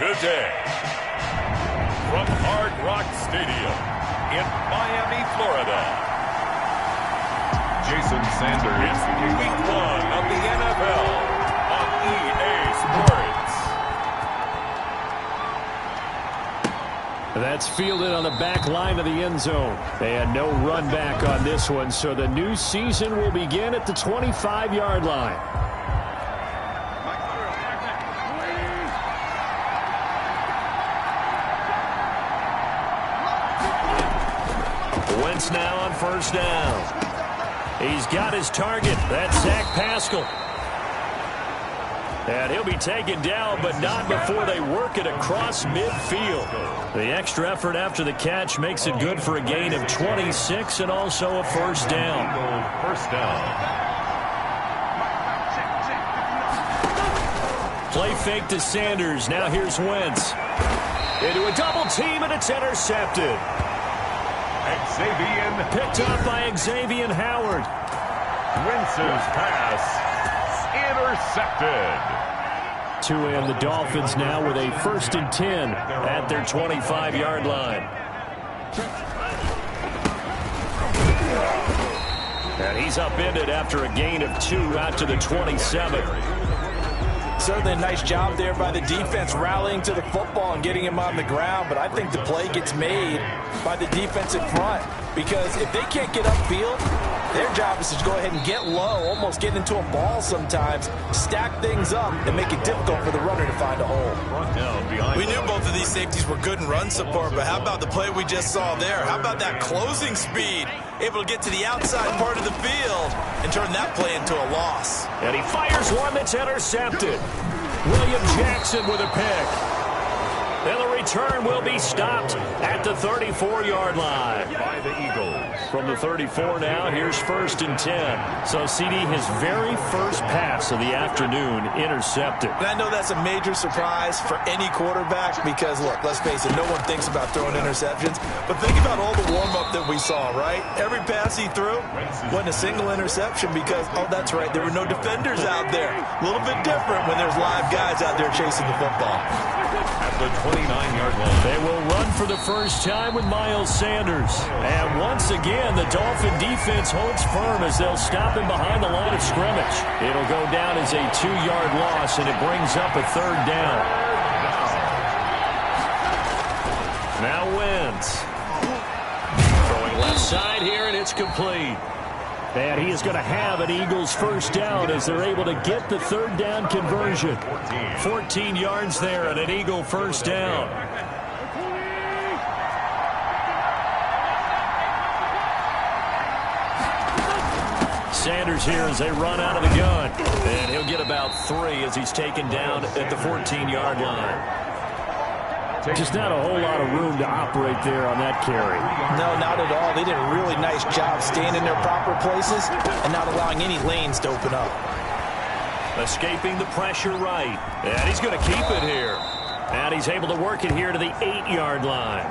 Today, from Hard Rock Stadium in Miami, Florida, Jason Sanders. It's Week 1 of the NFL on EA Sports. That's fielded on the back line of the end zone. They had no run back on this one, so the new season will begin at the 25-yard line. Wentz now on first down. He's got his target. That's Zach Pascal. And he'll be taken down, but not before they work it across midfield. The extra effort after the catch makes it good for a gain of 26 and also a first down. Play fake to Sanders. Now here's Wentz. Into a double team, and it's intercepted. Picked up by Xavier Howard. Wentz's pass intercepted. To end the Dolphins now with a 1st and 10 at their 25-yard line. And he's upended after a gain of 2 out to the 27. Certainly a nice job there by the defense rallying to the football and getting him on the ground, but I think the play gets made by the defensive front because if they can't get upfield, their job is to go ahead and get low, almost get into a ball sometimes, stack things up, and make it difficult for the runner to find a hole. We knew both of these safeties were good in run support, but how about the play we just saw there? How about that closing speed? Able to get to the outside part of the field and turn that play into a loss. And he fires one that's intercepted. William Jackson with a pick. And the return will be stopped at the 34-yard line. By the Eagles. From the 34 now, here's 1st and 10. So, CD, his very first pass of the afternoon intercepted. And I know that's a major surprise for any quarterback because, look, let's face it, no one thinks about throwing interceptions. But think about all the warm-up that we saw, right? Every pass he threw wasn't a single interception because, oh, that's right, there were no defenders out there. A little bit different when there's live guys out there chasing the football. At the 29-yard line. They will run for the first time with Miles Sanders. And once again, the Dolphin defense holds firm as they'll stop him behind the line of scrimmage. It'll go down as a 2-yard loss, and it brings up a 3rd down. Now Wentz. Throwing left side here, and it's complete. And he is going to have an Eagles first down as they're able to get the 3rd down conversion. 14 yards there and an Eagle first down. Sanders here as they run out of the gun. And he'll get about 3 as he's taken down at the 14-yard line. Just not a whole lot of room to operate there on that carry. No, not at all. They did a really nice job staying in their proper places and not allowing any lanes to open up. Escaping the pressure right. And he's going to keep it here. And he's able to work it here to the 8-yard line.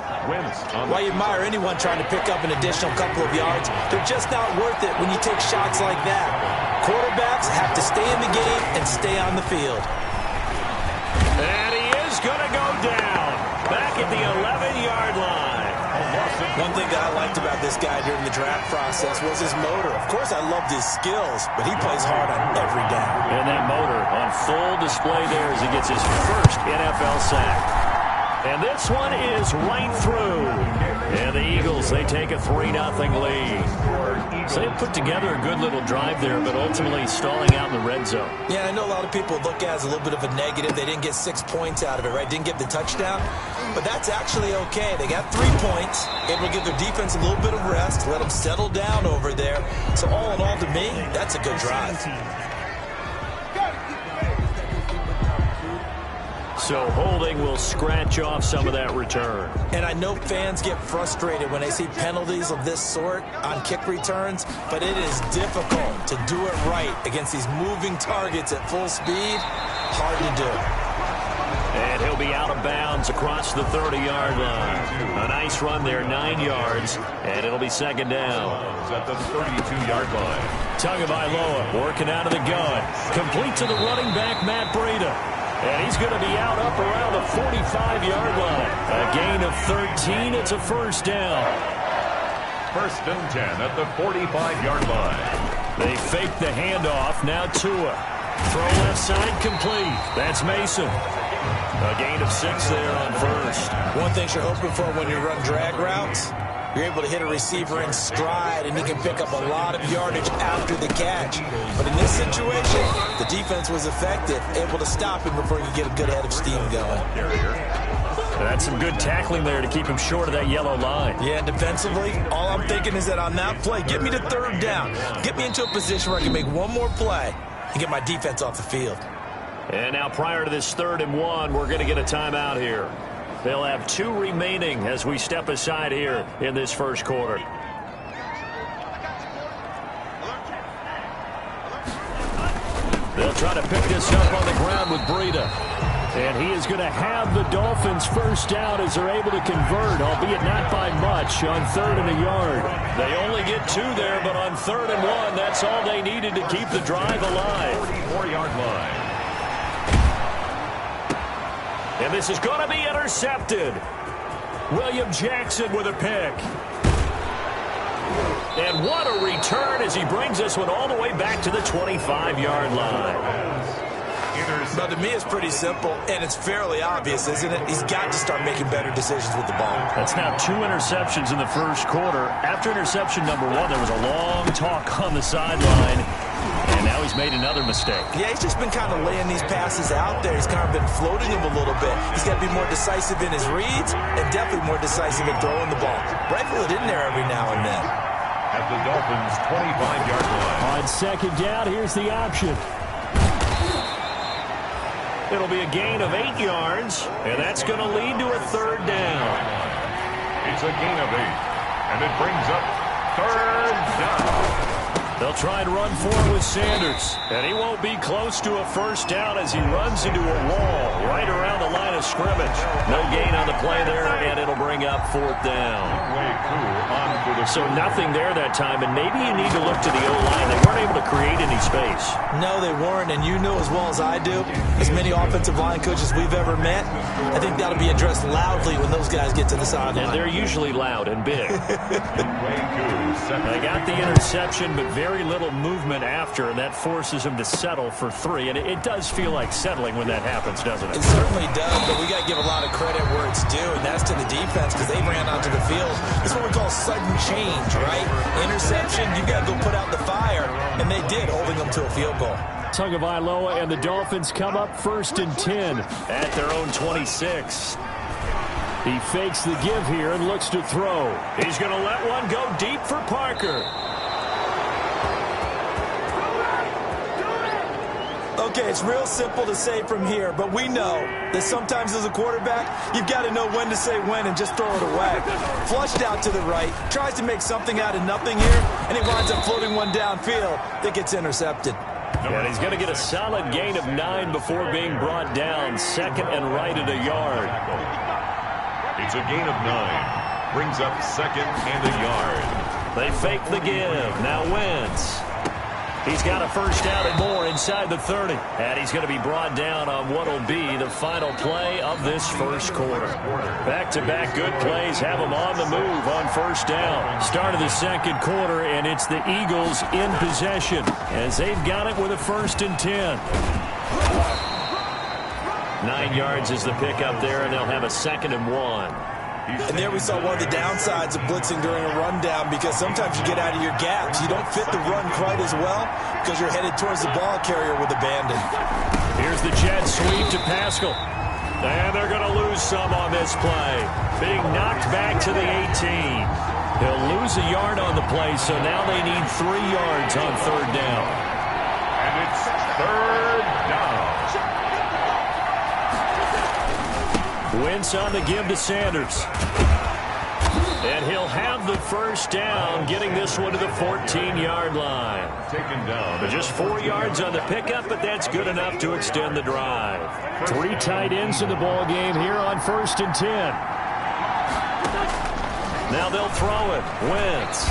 While you admire anyone trying to pick up an additional couple of yards, they're just not worth it when you take shots like that. Quarterbacks have to stay in the game and stay on the field. And he is going to go down. Back at the 11-yard line. One thing that I liked about this guy during the draft process was his motor. Of course, I loved his skills, but he plays hard on every down. And that motor on full display there as he gets his first NFL sack. And this one is right through. And the Eagles, they take a 3-0 lead. So they put together a good little drive there, but ultimately stalling out in the red zone. Yeah, I know a lot of people look at it as a little bit of a negative. They didn't get 6 points out of it, right? Didn't get the touchdown. But that's actually okay. They got 3 points, able to give their defense a little bit of rest, let them settle down over there. So all in all, to me, that's a good drive. So holding will scratch off some of that return. And I know fans get frustrated when they see penalties of this sort on kick returns, but it is difficult to do it right against these moving targets at full speed. Hard to do. And he'll be out of bounds across the 30-yard line. A nice run there, 9 yards, and it'll be 2nd down. At the 32-yard line. Tagovailoa working out of the gun. Complete to the running back, Matt Breida. And he's going to be out up around the 45-yard line. A gain of 13. It's a first down. First and 10 at the 45-yard line. They fake the handoff. Now Tua. Throw left side complete. That's Mason. A gain of 6 there on first. One thing you're hoping for when you run drag routes, you're able to hit a receiver in stride, and he can pick up a lot of yardage after the catch. But in this situation, the defense was effective, able to stop him before he could get a good head of steam going. That's some good tackling there to keep him short of that yellow line. Yeah, defensively, all I'm thinking is that on that play, get me to third down. Get me into a position where I can make one more play and get my defense off the field. And now prior to this 3rd and 1, we're going to get a timeout here. They'll have 2 remaining as we step aside here in this first quarter. They'll try to pick this up on the ground with Breida. And he is going to have the Dolphins first down as they're able to convert, albeit not by much, on 3rd and a yard. They only get 2 there, but on 3rd and 1, that's all they needed to keep the drive alive. 44-yard line. And this is going to be intercepted. William Jackson with a pick. And what a return as he brings this one all the way back to the 25-yard line. Now, to me, it's pretty simple, and it's fairly obvious, isn't it? He's got to start making better decisions with the ball. That's now 2 interceptions in the first quarter. After interception number 1, there was a long talk on the sideline, and now he's made another mistake. Yeah, he's just been kind of laying these passes out there. He's kind of been floating them a little bit. He's got to be more decisive in his reads and definitely more decisive in throwing the ball. Rifle it in there every now and then. At the Dolphins' 25-yard line. On 2nd down, here's the option. It'll be a gain of 8 yards, and that's going to lead to a 3rd down. It's a gain of 8, and it brings up 3rd down. They'll try and run for it with Sanders, and he won't be close to a first down as he runs into a wall right around the line of scrimmage. No gain on the play there, and it'll bring up 4th down. So nothing there that time, and maybe you need to look to the O-line. They weren't able to create any space. No, they weren't, and you know as well as I do, as many offensive line coaches we've ever met, I think that'll be addressed loudly when those guys get to the sideline. And they're usually loud and big. They got the interception, but very little movement after, and that forces them to settle for 3. And it does feel like settling when that happens, doesn't it? It certainly does, but we got to give a lot of credit where it's due, and that's to the defense because they ran onto the field. It's what we call sudden change, right? Interception, you got to go put out the fire, and they did, holding them to a field goal. Tagovailoa and the Dolphins come up 1st and 10 at their own 26. He fakes the give here and looks to throw. He's going to let one go deep for Parker. Okay, it's real simple to say from here, but we know that sometimes as a quarterback, you've got to know when to say when and just throw it away. Flushed out to the right, tries to make something out of nothing here, and he winds up floating one downfield that gets intercepted. And he's going to get a solid gain of 9 before being brought down. 2nd and right at a yard. It's a gain of 9. Brings up 2nd and a yard. They fake the give. Now Wentz. He's got a first down and more inside the 30. And he's going to be brought down on what will be the final play of this first quarter. Back-to-back good plays have them on the move on first down. Start of the second quarter, and it's the Eagles in possession as they've got it with a 1st and 10. 9 yards is the pickup there, and they'll have a 2nd and 1. And there we saw one of the downsides of blitzing during a rundown because sometimes you get out of your gaps. You don't fit the run quite as well because you're headed towards the ball carrier with abandon. Here's the jet sweep to Pascal. And they're going to lose some on this play. Being knocked back to the 18. He'll lose a yard on the play, so now they need 3 yards on 3rd down. And it's 3rd down. Wentz on the give to Sanders. And he'll have the first down, getting this one to the 14-yard line. Taken down. But just 4 yards on the pickup, but that's good enough to extend the drive. 3 tight ends in the ball game here on 1st and 10. Now they'll throw it. Wentz.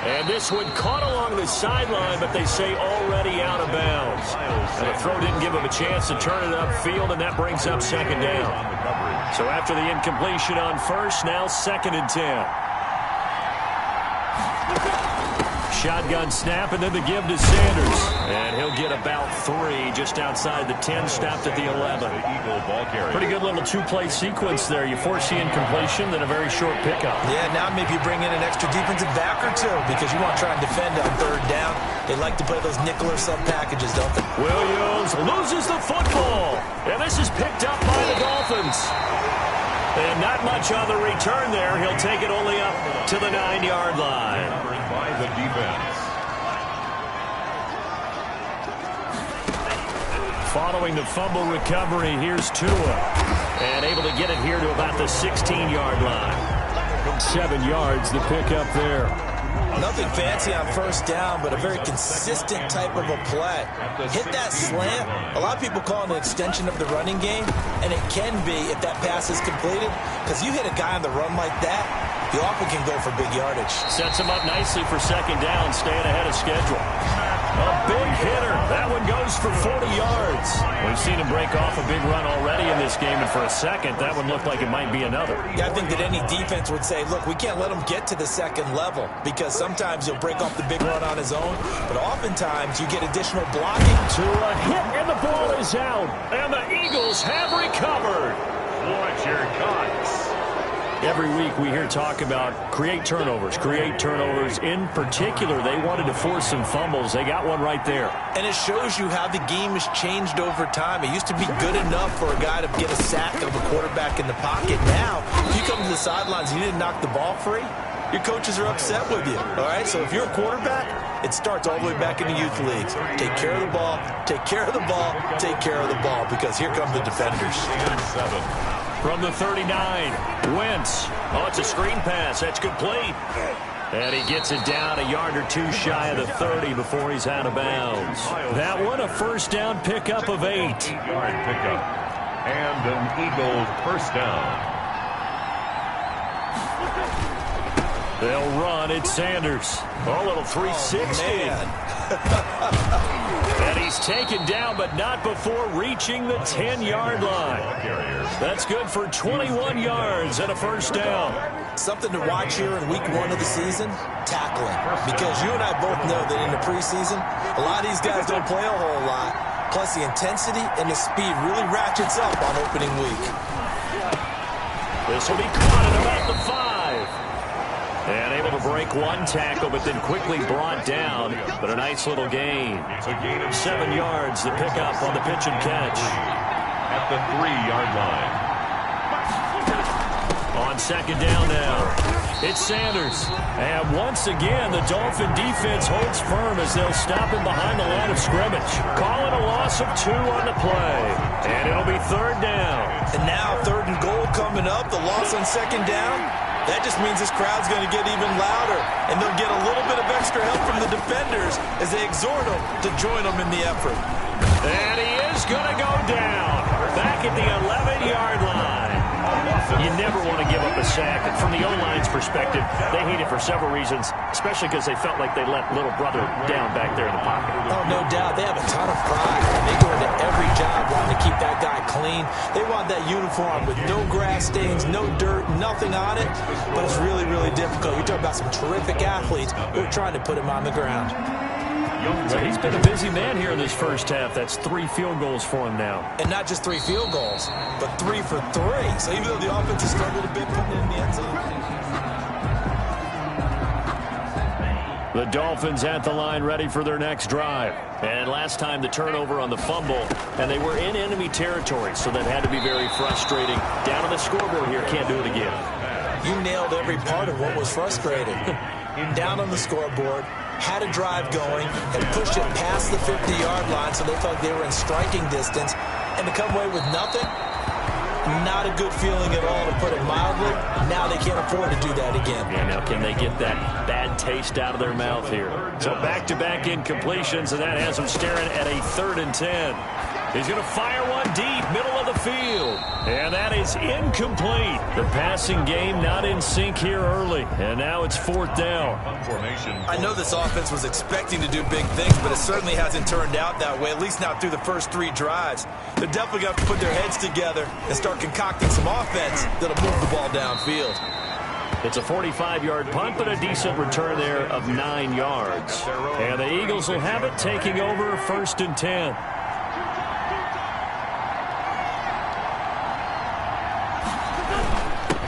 And this one caught along the sideline, but they say already out of bounds. And the throw didn't give him a chance to turn it upfield, and that brings up second down. So after the incompletion on first, now 2nd and 10. Shotgun snap, and then the give to Sanders. And he'll get about 3 just outside the 10, stopped at the 11. Pretty good little two-play sequence there. You force the incompletion, then a very short pickup. Yeah, now maybe you bring in an extra defensive back or two because you want to try and defend on 3rd down. They like to play those nickel or sub packages, don't they? Williams loses the football. And this is picked up by the Dolphins. And not much on the return there. He'll take it only up to the 9-yard line. By the defense. Following the fumble recovery, here's Tua. And able to get it here to about the 16-yard line. 7 yards, the pickup there. Nothing fancy on 1st down, but a very consistent type of a play. Hit that slant. A lot of people call it an extension of the running game, and it can be if that pass is completed, because you hit a guy on the run like that, he often can go for big yardage. Sets him up nicely for 2nd down, staying ahead of schedule. A big hitter. That one goes for 40 yards. We've seen him break off a big run already in this game, and for a second, that one looked like it might be another. Yeah, I think that any defense would say, look, we can't let him get to the 2nd level because sometimes he'll break off the big run on his own, but oftentimes you get additional blocking. To a hit, and the ball is out, and the Eagles have recovered. Fletcher Cox. Every week we hear talk about create turnovers. In particular, they wanted to force some fumbles. They got one right there. And it shows you how the game has changed over time. It used to be good enough for a guy to get a sack of a quarterback in the pocket. Now, if you come to the sidelines and you didn't knock the ball free, your coaches are upset with you. All right, so if you're a quarterback, it starts all the way back in the youth leagues. Take care of the ball, take care of the ball, take care of the ball, because here come the defenders. From the 39, Wentz. Oh, it's a screen pass. That's complete. And he gets it down a yard or 2 shy of the 30 before he's out of bounds. That one, a 1st down pickup of 8. 8-yard pickup. And an Eagles 1st down. They'll run. It's Sanders. A little 360. And he's taken down, but not before reaching the 10-yard line. That's good for 21 yards and a 1st down. Something to watch here in week 1 of the season, tackling. Because you and I both know that in the preseason, a lot of these guys don't play a whole lot. Plus, the intensity and the speed really ratchets up on opening week. This will be caught at about the 5. And able to break one tackle, but then quickly brought down. But a nice little gain. It's a gain of 7 yards, the pickup on the pitch and catch. At the 3-yard line. On 2nd down now, it's Sanders. And once again, the Dolphin defense holds firm as they'll stop him behind the line of scrimmage. Call it a loss of 2 on the play. And it'll be 3rd down. And now 3rd and goal coming up, the loss on 2nd down. That just means this crowd's going to get even louder, and they'll get a little bit of extra help from the defenders as they exhort them to join them in the effort. And he is going to go down back at the 11-yard line. You never want to give up a sack. And from the O-line's perspective, they hate it for several reasons, especially because they felt like they let little brother down back there in the pocket. Oh, no doubt. They have a ton of pride. They go into every job wanting to keep that guy clean. They want that uniform with no grass stains, no dirt, nothing on it. But it's really, really difficult. You're talking about some terrific athletes who are trying to put him on the ground. So he's been a busy man here in this 1st half. That's 3 field goals for him now. And not just 3 field goals, but 3 for 3. So even though the offense has struggled a bit putting it in the end zone. The Dolphins at the line ready for their next drive. And last time the turnover on the fumble, and they were in enemy territory, so that had to be very frustrating. Down on the scoreboard here, can't do it again. You nailed every part of what was frustrating. Down on the scoreboard, had a drive going, and pushed it past the 50-yard line so they felt like they were in striking distance, and to come away with nothing, not a good feeling at all, to put it mildly. Now they can't afford to do that again. Yeah, now can they get that bad taste out of their mouth here? So back-to-back incompletions, and that has them staring at a 3rd and 10. He's going to fire one deep, middle of the midfield. And that is incomplete. The passing game not in sync here early. And now it's 4th down. I know this offense was expecting to do big things, but it certainly hasn't turned out that way, at least not through the first 3 drives. They're definitely going to have to put their heads together and start concocting some offense that'll move the ball downfield. It's a 45-yard punt, but a decent return there of 9 yards. And the Eagles will have it, taking over 1st and 10.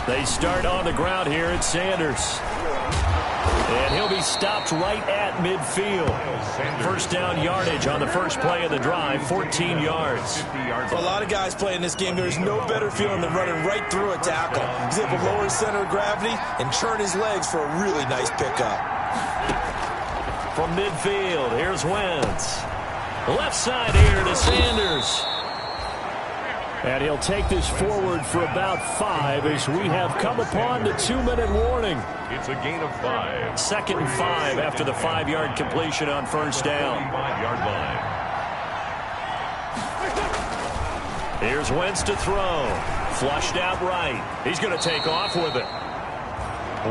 They start on the ground here at Sanders. And he'll be stopped right at midfield. 1st down yardage on the first play of the drive, 14 yards. For a lot of guys playing this game, there's no better feeling than running right through a tackle. He's able to lower his center of gravity and turn his legs for a really nice pickup. From midfield, here's Wentz. Left side here to Sanders. And he'll take this forward for about 5 as we have come upon the 2-minute warning. It's a gain of 5. 2nd and 5 after the 5-yard completion on 1st down. 5-yard line. Here's Wentz to throw. Flushed out right. He's going to take off with it.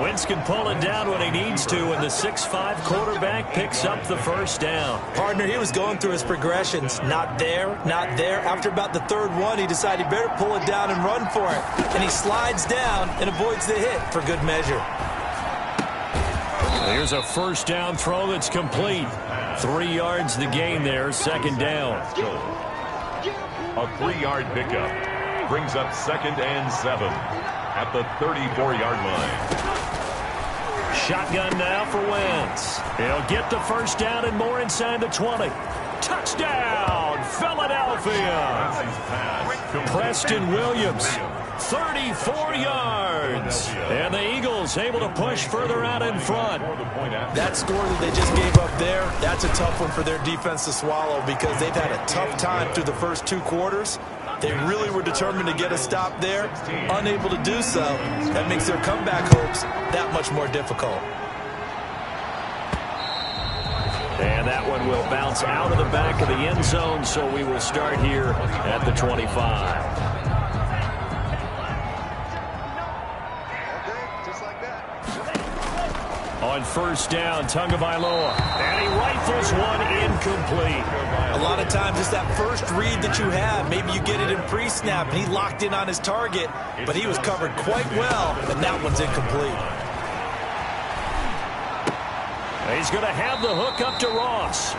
Wentz can pull it down when he needs to, and the 6'5" quarterback picks up the 1st down. Partner, he was going through his progressions. Not there, not there. After about the 3rd one, he decided he better pull it down and run for it. And he slides down and avoids the hit for good measure. Here's a 1st down throw that's complete. 3 yards the gain there, 2nd down. A 3-yard pickup brings up 2nd and 7 at the 34-yard line. Shotgun now for Wentz. He'll get the 1st down and more inside the 20. Touchdown, Philadelphia. Preston Williams, 34 yards. And the Eagles able to push further out in front. That score that they just gave up there, that's a tough one for their defense to swallow because they've had a tough time through the first 2 quarters. They really were determined to get a stop there, unable to do so. That makes their comeback hopes that much more difficult. And that one will bounce out of the back of the end zone, so we will start here at the 25. On 1st down, Tagovailoa. And he rifles one incomplete. A lot of times it's that first read that you have. Maybe you get it in pre-snap, and he locked in on his target, but he was covered quite well, and that one's incomplete. He's going to have the hook up to Ross.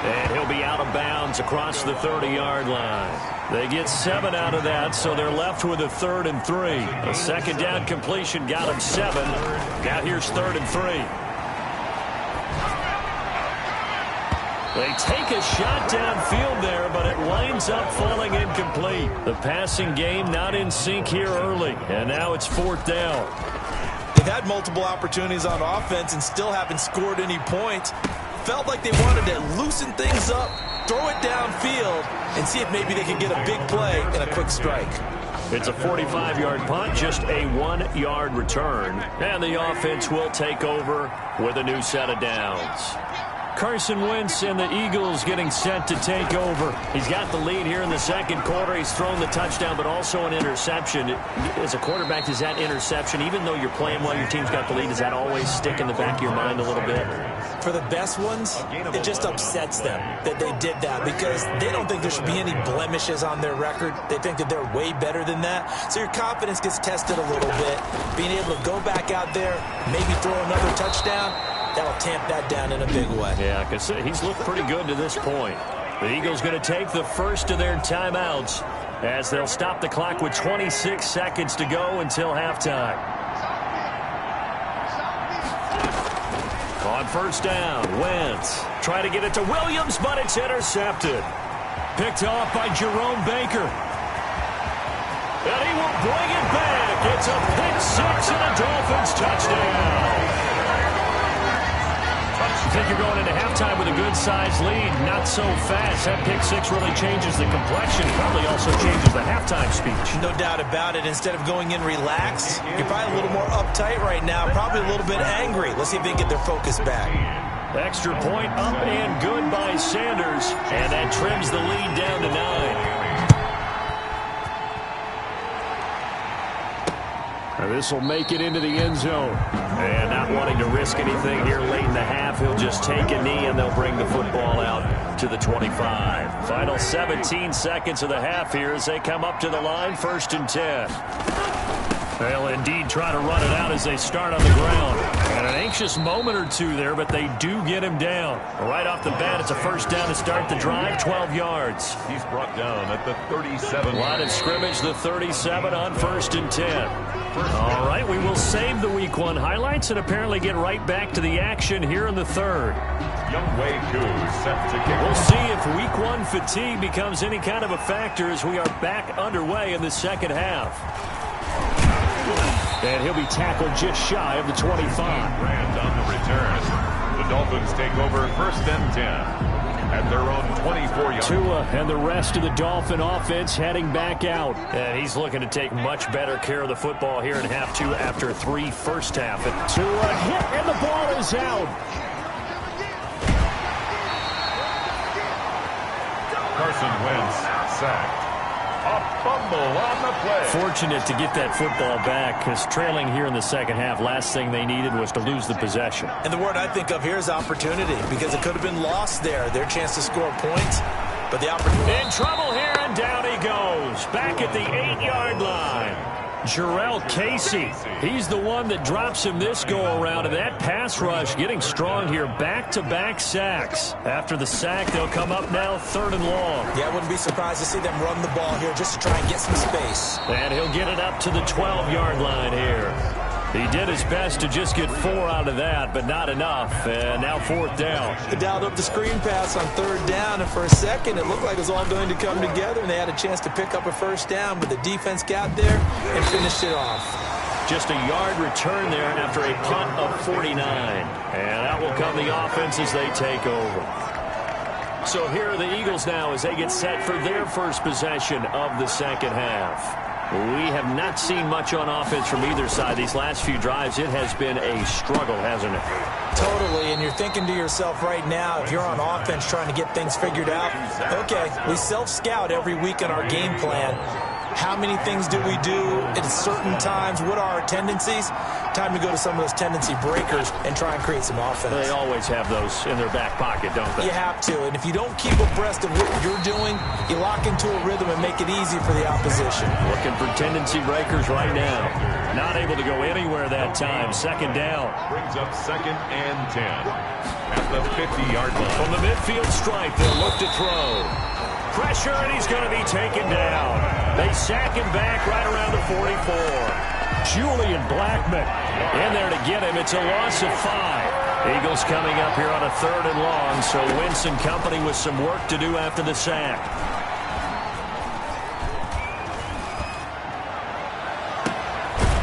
And he'll be out of bounds across the 30-yard line. They get 7 out of that, so they're left with a 3rd and 3. A 2nd down completion got him 7. Now here's 3rd and 3. They take a shot downfield there, but it winds up falling incomplete. The passing game not in sync here early, and now it's 4th down. They've had multiple opportunities on offense and still haven't scored any points. Felt like they wanted to loosen things up, throw it downfield, and see if maybe they could get a big play and a quick strike. It's a 45-yard punt, just a 1-yard return. And the offense will take over with a new set of downs. Carson Wentz and the Eagles getting set to take over. He's got the lead here in the 2nd quarter. He's thrown the touchdown, but also an interception. As a quarterback, does that interception, even though you're playing while your team's got the lead, does that always stick in the back of your mind a little bit? For the best ones, it just upsets them that they did that because they don't think there should be any blemishes on their record. They think that they're way better than that. So your confidence gets tested a little bit. Being able to go back out there, maybe throw another touchdown, that'll tamp that down in a big way. Yeah, because he's looked pretty good to this point. The Eagles going to take the first of their timeouts as they'll stop the clock with 26 seconds to go until halftime. On 1st down, Wentz try to get it to Williams, but it's intercepted. Picked off by Jerome Baker. And he will bring it back. It's a pick 6 and a Dolphins touchdown. I think you're going into halftime with a good-sized lead. Not so fast. That pick 6 really changes the complexion. Probably also changes the halftime speech. No doubt about it. Instead of going in relaxed, you're probably a little more uptight right now. Probably a little bit angry. Let's see if they can get their focus back. Extra point up and good by Sanders. And that trims the lead down to 9. This will make it into the end zone. And not wanting to risk anything here late in the half, he'll just take a knee and they'll bring the football out to the 25. Final 17 seconds of the half here as they come up to the line, 1st and 10. They'll indeed try to run it out as they start on the ground. And an anxious moment or two there, but they do get him down. Right off the bat, it's a 1st down to start the drive, 12 yards. He's brought down at the 37. Line of scrimmage, the 37 on 1st and 10. All right, we will save the Week 1 highlights and apparently get right back to the action here in the 3rd. Young Wei Koo set to kick. We'll see if Week 1 fatigue becomes any kind of a factor as we are back underway in the 2nd half. And he'll be tackled just shy of the 25. Rand on the return. The Dolphins take over 1st and 10 at their own 24-yard. Tua and the rest of the Dolphin offense heading back out. And he's looking to take much better care of the football here in half 2 after 3 first half. And Tua hit, and the ball is out. Carson Wentz sacked. A fumble on the play. Fortunate to get that football back because trailing here in the 2nd half, last thing they needed was to lose the possession. And the word I think of here is opportunity because it could have been lost there. Their chance to score points, but the opportunity. In trouble here, and down he goes. Back at the 8-yard line. Jarrell Casey, he's the one that drops him this go-around, and that pass rush getting strong here. Back-to-back sacks. After the sack, they'll come up now 3rd and long. Yeah, I wouldn't be surprised to see them run the ball here just to try and get some space. And he'll get it up to the 12-yard line here. He did his best to just get 4 out of that, but not enough. And now 4th down. They dialed up the screen pass on 3rd down, and for a second it looked like it was all going to come together, and they had a chance to pick up a 1st down, but the defense got there and finished it off. Just a yard return there after a punt of 49. And out will come the offense as they take over. So here are the Eagles now as they get set for their first possession of the 2nd half. We have not seen much on offense from either side. These last few drives, it has been a struggle, hasn't it? Totally, and you're thinking to yourself right now, if you're on offense trying to get things figured out, okay, we self-scout every week in our game plan. How many things do we do at certain times? What are our tendencies? Time to go to some of those tendency breakers and try and create some offense. They always have those in their back pocket, don't they? You have to, and if you don't keep abreast of what you're doing, you lock into a rhythm and make it easy for the opposition. Looking for tendency breakers right now. Not able to go anywhere that time. 2nd down. Brings up 2nd and 10 at the 50-yard line. From the midfield stripe, they'll look to throw. Pressure, and he's going to be taken down. They sack him back right around the 44. Julian Blackmon in there to get him. It's a loss of 5. Eagles coming up here on a 3rd and long, so Wentz and company with some work to do after the sack.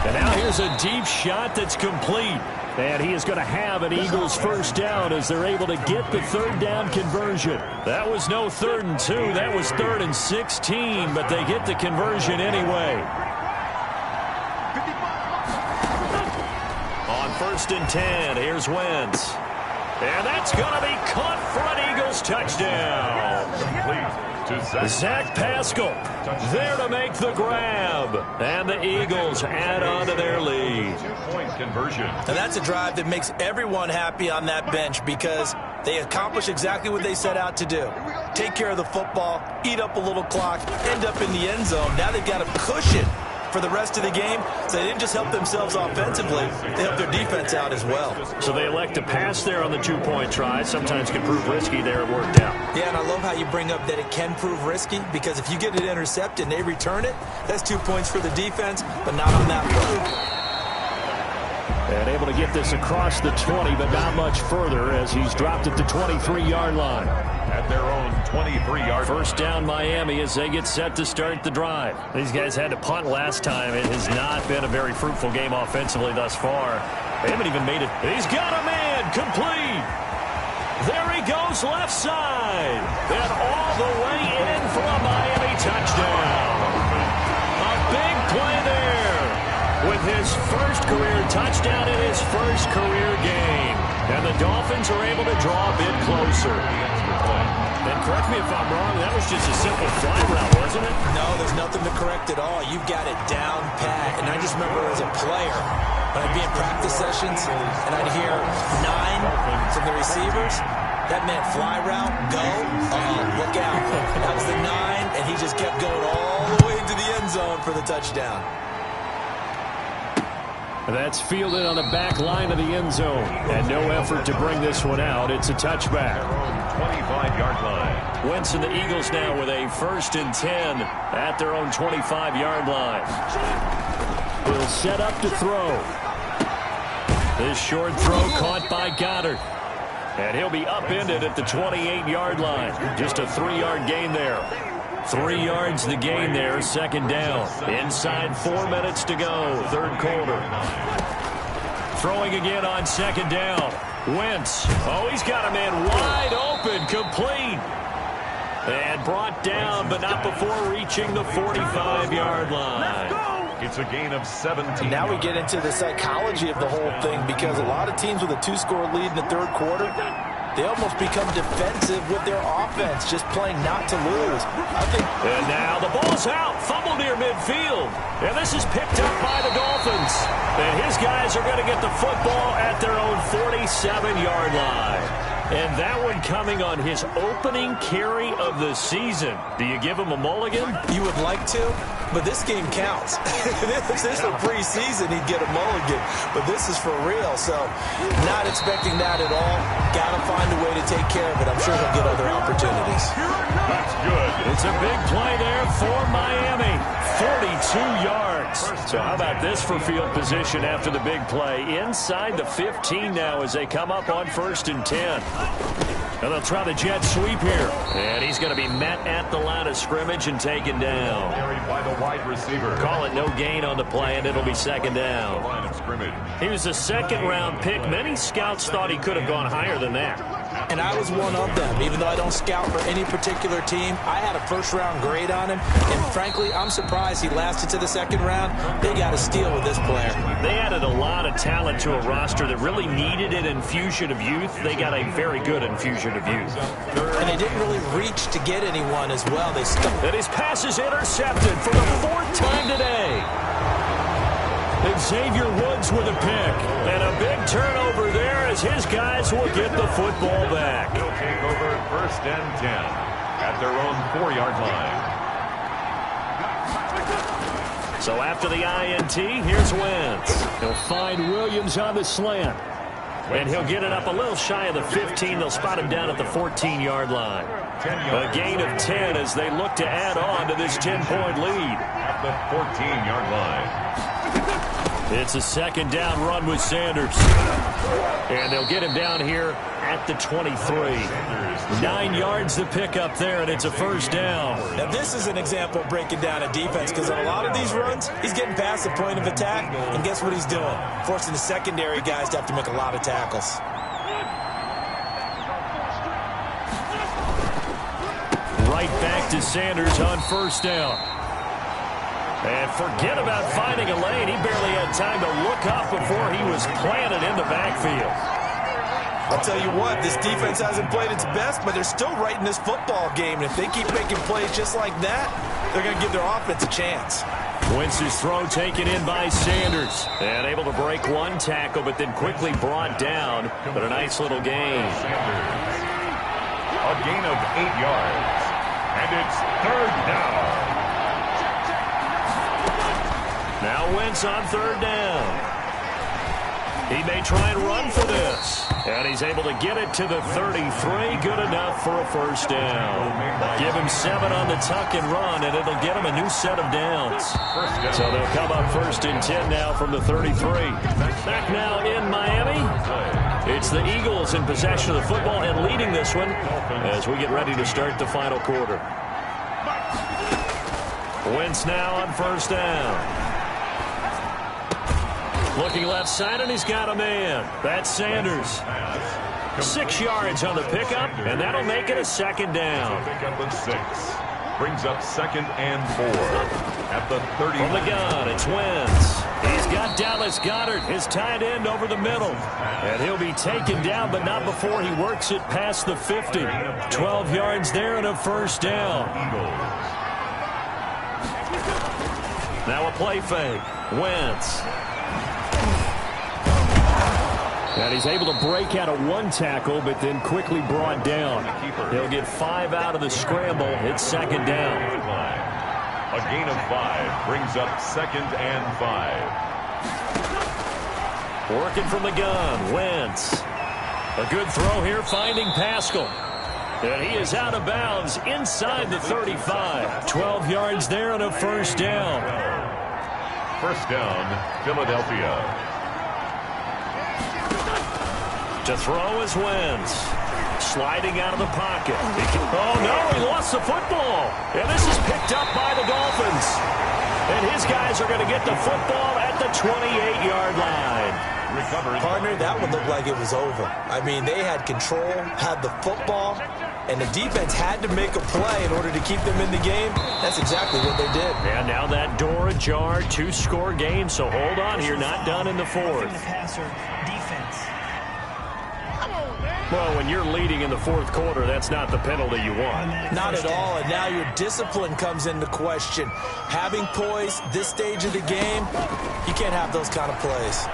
And now here's a deep shot that's complete. And he is going to have an Eagles 1st down as they're able to get the 3rd down conversion. That was no 3rd and 2. That was 3rd and 16, but they get the conversion anyway. On 1st and 10, here's Wentz. And that's going to be caught for an Eagles touchdown. Zach Pascal there to make the grab. And the Eagles add on to their lead. 2-point conversion. And that's a drive that makes everyone happy on that bench because they accomplish exactly what they set out to do. Take care of the football, eat up a little clock, end up in the end zone. Now they've got a cushion for the rest of the game, so they didn't just help themselves offensively, they helped their defense out as well. So they elect to pass there on the 2-point try. Sometimes can prove risky there. It worked out. Yeah, and I love how you bring up that it can prove risky because if you get it intercepted and they return it, that's 2 points for the defense, but not on that play. And able to get this across the 20, but not much further as he's dropped at the 23-yard line. At their own 23-yard. 1st down Miami as they get set to start the drive. These guys had to punt last time. It has not been a very fruitful game offensively thus far. They haven't even made it. He's got a man complete. There he goes left side. And all the way in for a Miami touchdown. A big play there with his first career touchdown in his first career game. And the Dolphins are able to draw a bit closer. And correct me if I'm wrong, that was just a simple fly route, wasn't it? No, there's nothing to correct at all. You've got it down pat. And I just remember as a player, when I'd be in practice sessions and I'd hear 9 from the receivers, that meant fly route, go, look out. That was the 9, and he just kept going all the way into the end zone for the touchdown. That's fielded on the back line of the end zone. And no effort to bring this one out. It's a touchback. 25-yard line. Wentz and the Eagles now with a 1st and 10 at their own 25-yard line. He'll set up to throw. This short throw caught by Goddard. And he'll be upended at the 28-yard line. Just a 3-yard gain there. 3 yards the gain there, 2nd down. Inside 4 minutes to go, 3rd quarter. Throwing again on 2nd down. Wentz. Oh, he's got a man wide open, complete. And brought down, but not before reaching the 45-yard line. It's a gain of 17. And now we get into the psychology of the whole thing, because a lot of teams with a 2-score lead in the 3rd quarter, they almost become defensive with their offense, just playing not to lose. And now the ball's out, fumble near midfield. And this is picked up by the Dolphins. And his guys are going to get the football at their own 47-yard line. And that one coming on his opening carry of the season. Do you give him a mulligan? You would like to, but this game counts. If this is the preseason, he'd get a mulligan. But this is for real, so not expecting that at all. Got to find a way to take care of it. I'm sure he'll get other opportunities. That's good. It's a big play there for Miami. 42 yards. So how about this for field position after the big play? Inside the 15 now as they come up on 1st and 10. And they'll try the jet sweep here. And he's going to be met at the line of scrimmage and taken down. Carried by the wide receiver. Call it no gain on the play, and it'll be 2nd down. Line of scrimmage. He was a 2nd-round pick. Many scouts thought he could have gone higher than that. And I was one of them. Even though I don't scout for any particular team, I had a 1st-round grade on him. And frankly, I'm surprised he lasted to the 2nd round. They got a steal with this player. They added a lot of talent to a roster that really needed an infusion of youth. They got a very good infusion of youth. And they didn't really reach to get anyone as well. They stuck. And his pass is intercepted for the 4th time today. Xavier Woods with a pick. And a big turnover there as his guys will get the football back. They'll take over 1st and 10 at their own 4-yard line. So after the INT, here's Wentz. He'll find Williams on the slant. And he'll get it up a little shy of the 15. They'll spot him down at the 14-yard line. A gain of 10 as they look to add on to this 10-point lead. At the 14-yard line. It's a 2nd down run with Sanders. And they'll get him down here at the 23. 9 yards to pick up there, and it's a 1st down. Now, this is an example of breaking down a defense, because on a lot of these runs, he's getting past the point of attack, and guess what he's doing? Forcing the secondary guys to have to make a lot of tackles. Right back to Sanders on 1st down. And forget about finding a lane. He barely had time to look up before he was planted in the backfield. I'll tell you what, this defense hasn't played its best, but they're still right in this football game. And if they keep making plays just like that, they're going to give their offense a chance. Wentz's throw taken in by Sanders. And able to break one tackle, but then quickly brought down. But a nice little gain. Sanders. A gain of 8 yards. And it's 3rd down. Now Wentz on 3rd down. He may try and run for this. And he's able to get it to the 33. Good enough for a 1st down. Give him 7 on the tuck and run, and it'll get him a new set of downs. So they'll come up 1st and 10 now from the 33. Back now in Miami. It's the Eagles in possession of the football and leading this one as we get ready to start the final quarter. Wentz now on 1st down. Looking left side, and he's got a man. That's Sanders. 6 yards on the pickup, and that'll make it a 2nd down. Pickup of 6. Brings up 2nd and 4 at the 30. From the gun, it's Wentz. He's got Dallas Goedert, his tight end, over the middle. And he'll be taken down, but not before he works it past the 50. 12 yards there and a first down. Now a play fake. Wentz. And he's able to break out of one tackle, but then quickly brought down. He'll get 5 out of the scramble. It's second down. A gain of 5 brings up 2nd and 5. Working from the gun, Wentz. A good throw here, finding Pascal. And he is out of bounds inside the 35. 12 yards there and a first down. First down, Philadelphia. To throw is Wentz. Sliding out of the pocket. Oh, no, he lost the football. And this is picked up by the Dolphins. And his guys are going to get the football at the 28-yard line. Partner, that would look like it was over. I mean, they had control, had the football, and the defense had to make a play in order to keep them in the game. That's exactly what they did. And now that door ajar, 2-score game, so hold on here, not done in the fourth. Well, when you're leading in the fourth quarter, that's not the penalty you want. Not at all, and now your discipline comes into question. Having poise this stage of the game, you can't have those kind of plays.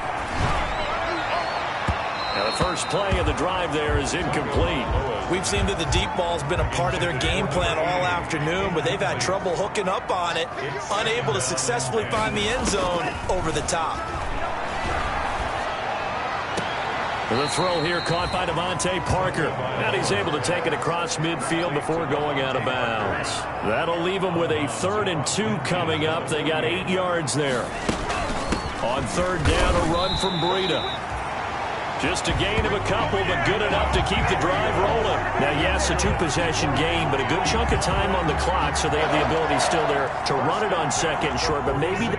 Now the first play of the drive there is incomplete. We've seen that the deep ball's been a part of their game plan all afternoon, but they've had trouble hooking up on it, unable to successfully find the end zone over the top. The throw here caught by Devontae Parker. And he's able to take it across midfield before going out of bounds. That'll leave them with a 3rd and 2 coming up. They got 8 yards there. On 3rd down, a run from Breida. Just a gain of a couple, but good enough to keep the drive rolling. Now, yes, a 2-possession game, but a good chunk of time on the clock, so they have the ability still there to run it on 2nd and short, but maybe...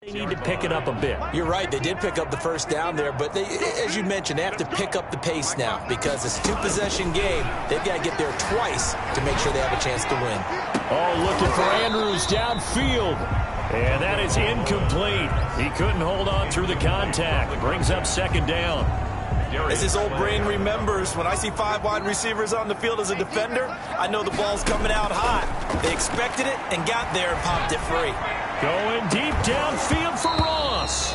They need to pick it up a bit. You're right. They did pick up the first down there, but as you mentioned, they have to pick up the pace now because it's a 2-possession game. They've got to get there twice to make sure they have a chance to win. Oh, looking for Andrews downfield. And that is incomplete. He couldn't hold on through the contact. It brings up 2nd down. As his old brain remembers, when I see 5 wide receivers on the field as a defender, I know the ball's coming out hot. They expected it and got there and popped it free. Going deep downfield for Ross.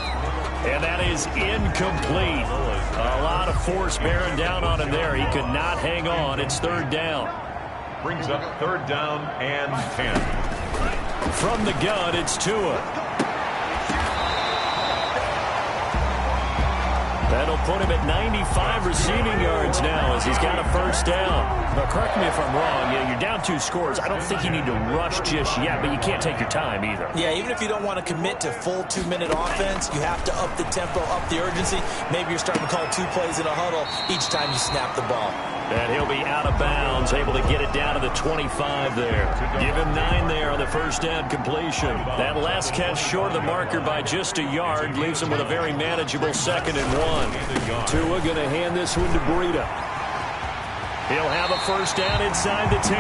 And that is incomplete. A lot of force bearing down on him there. He could not hang on. It's 3rd down. Brings up 3rd down and 10. From the gun, it's Tua. That'll put him at 95 receiving yards now as he's got a first down. But correct me if I'm wrong. You're down 2 scores, I don't think you need to rush just yet, but you can't take your time either. Yeah, even if you don't want to commit to full 2-minute offense, you have to up the tempo, up the urgency. Maybe you're starting to call 2 plays in a huddle each time you snap the ball. And he'll be out of bounds, able to get it down to the 25 there. Give him 9 there on the first down completion. That last catch short of the marker by just a yard leaves him with a very manageable 2nd and 1. Tua going to hand this one to Breida. He'll have a first down inside the 10.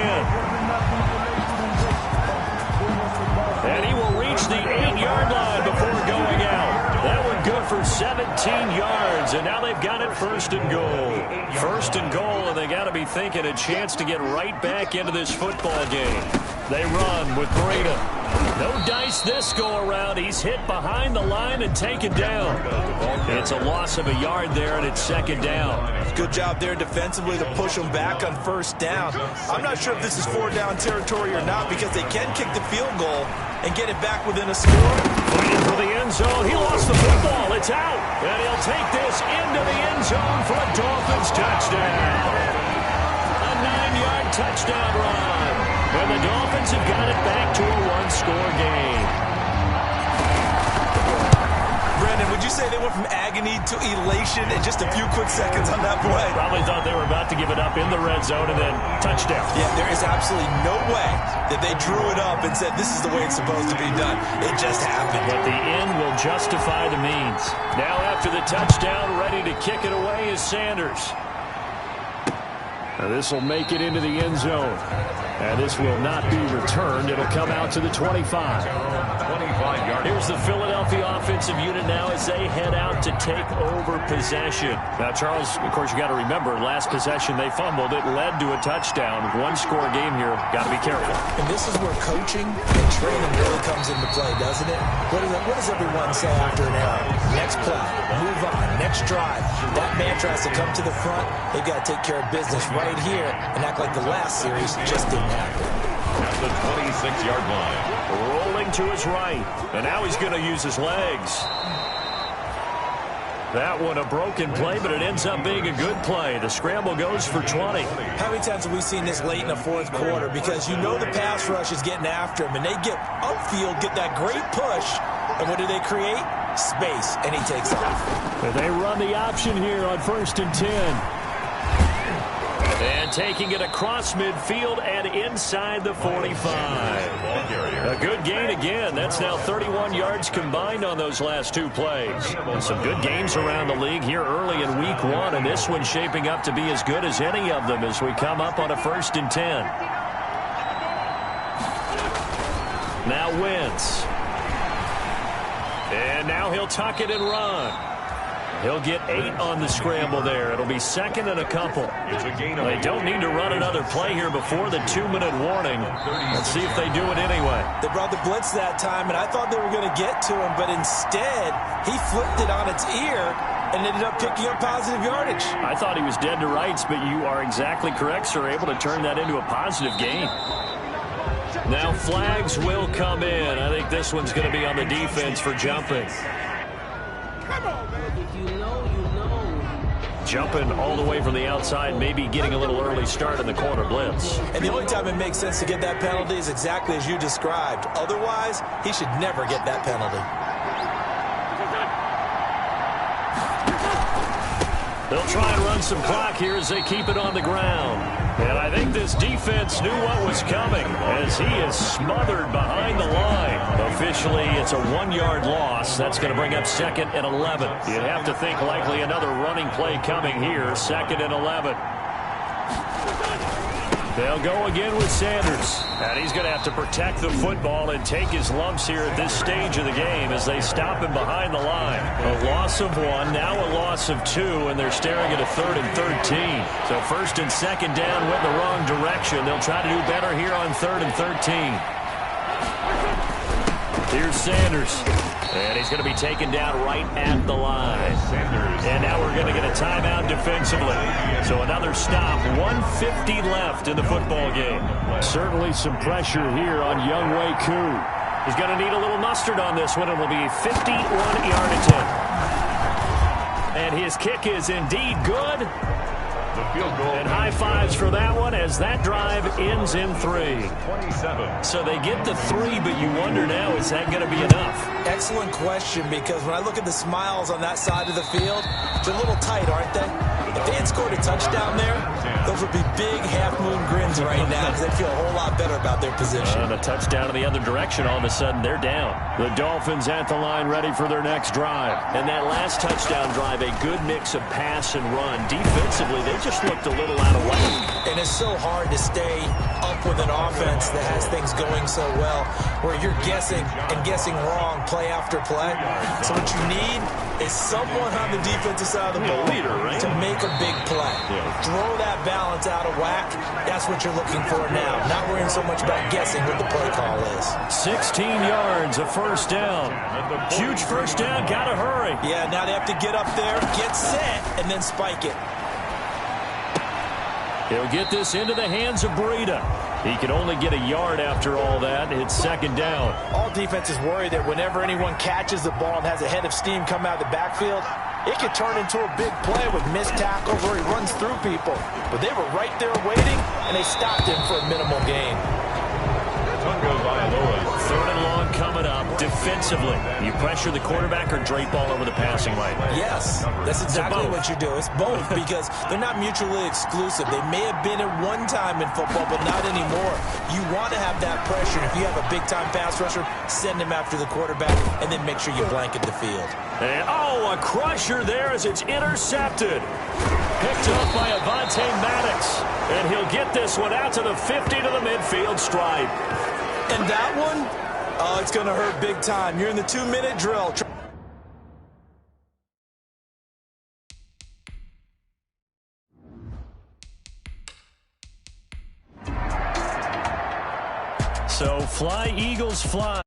And he will reach the 8-yard line before going out. That one good for 17 yards, and now they've got it 1st and goal. 1st and goal, and they got to be thinking a chance to get right back into this football game. They run with Breida. No dice this go-around. He's hit behind the line and taken down. It's a loss of a yard there, and it's 2nd down. Good job there defensively to push them back on 1st down. I'm not sure if this is 4-down territory or not because they can kick the field goal and get it back within a score. Fighting for the end zone. He lost the football. It's out. And he'll take this into the end zone for a Dolphins touchdown. A 9-yard touchdown run. And the Dolphins have got it back to a 1-score game. Brandon, would you say they went from agony to elation in just a few quick seconds on that play? Probably thought they were about to give it up in the red zone and then touchdown. Yeah, there is absolutely no way that they drew it up and said this is the way it's supposed to be done. It just happened. But the end will justify the means. Now after the touchdown, ready to kick it away is Sanders. Now this will make it into the end zone. And this will not be returned. It'll come out to the 25. 25-yard. Here's the Philadelphia offensive unit now as they head out to take over possession. Now, Charles, of course, you got to remember, last possession they fumbled. It led to a touchdown. 1-score game here. Got to be careful. And this is where coaching and training really comes into play, doesn't it? What does everyone say after an error? Next play, move on, next drive. That mantra has to come to the front. They've got to take care of business right here and act like the last series just didn't happen. At the 26-yard line. Rolling to his right. And now he's going to use his legs. That one a broken play, but it ends up being a good play. The scramble goes for 20. How many times have we seen this late in the 4th quarter? Because you know the pass rush is getting after him, and they get upfield, get that great push, and what do they create? Space, and he takes off. And they run the option here on 1st and 10. And taking it across midfield and inside the 45. A good gain again. That's now 31 yards combined on those last 2 plays. And some good games around the league here early in week 1, and this one's shaping up to be as good as any of them as we come up on a 1st and 10. Now Wentz. And now he'll tuck it and run. He'll get 8 on the scramble there. It'll be 2nd and a couple. They don't need to run another play here before the 2-minute warning. Let's see if they do it anyway. They brought the blitz that time, and I thought they were going to get to him, but instead, he flipped it on its ear and ended up picking up positive yardage. I thought he was dead to rights, but you are exactly correct, sir. Able to turn that into a positive gain. Now flags will come in. I think this one's going to be on the defense for jumping. Jumping all the way from the outside, maybe getting a little early start in the corner blitz. And the only time it makes sense to get that penalty is exactly as you described. Otherwise, he should never get that penalty. They'll try and run some clock here as they keep it on the ground. And I think this defense knew what was coming as he is smothered behind the line. Officially, it's a 1-yard loss. That's going to bring up 2nd and 11. You'd have to think likely another running play coming here. 2nd and 11. They'll go again with Sanders. And he's going to have to protect the football and take his lumps here at this stage of the game as they stop him behind the line. A loss of 1, now a loss of 2, and they're staring at a 3rd and 13. So 1st and 2nd down went the wrong direction. They'll try to do better here on 3rd and 13. Here's Sanders. And he's going to be taken down right at the line. And now we're going to get a timeout defensively. So another stop. 1:50 left in the football game. Certainly some pressure here on Younghoe Koo. He's going to need a little mustard on this one. It will be a 51-yard attempt. And his kick is indeed good. The field goal. And high fives for that one as that drive ends in 3. 27. So they get the 3, but you wonder now, is that going to be enough? Excellent question, because when I look at the smiles on that side of the field, they're a little tight, aren't they? If they had scored a touchdown there, those would be big half-moon grins right now because they feel a whole lot better about their position. And a touchdown in the other direction, all of a sudden they're down. The Dolphins at the line ready for their next drive. And that last touchdown drive, a good mix of pass and run. Defensively, they just looked a little out of whack. And it's so hard to stay up with an offense that has things going so well, where you're guessing and guessing wrong play after play. So what you need is someone on the defensive side of the ball to make a big play. Throw that balance out of whack. That's what you're looking for now. Not worrying so much about guessing what the play call is. 16 yards, a first down. Huge first down, gotta hurry. Yeah, now they have to get up there, get set, and then spike it. He'll get this into the hands of Breida. He can only get a yard after all that. It's second down. All defenses worry that whenever anyone catches the ball and has a head of steam come out of the backfield, it could turn into a big play with missed tackles where he runs through people. But they were right there waiting, and they stopped him for a minimal gain. Third and long coming up. Defensively, you pressure the quarterback or drape all over the passing lane? Yes, that's exactly what you do. It's both because they're not mutually exclusive. They may have been at one time in football, but not anymore. You want to have that pressure. If you have a big-time pass rusher, send him after the quarterback, and then make sure you blanket the field. And, a crusher there as it's intercepted. Picked up by Avonte Maddox. And he'll get this one out to the 50 to the midfield stripe. And that one, it's going to hurt big time. You're in the 2-minute drill. So fly, Eagles, fly.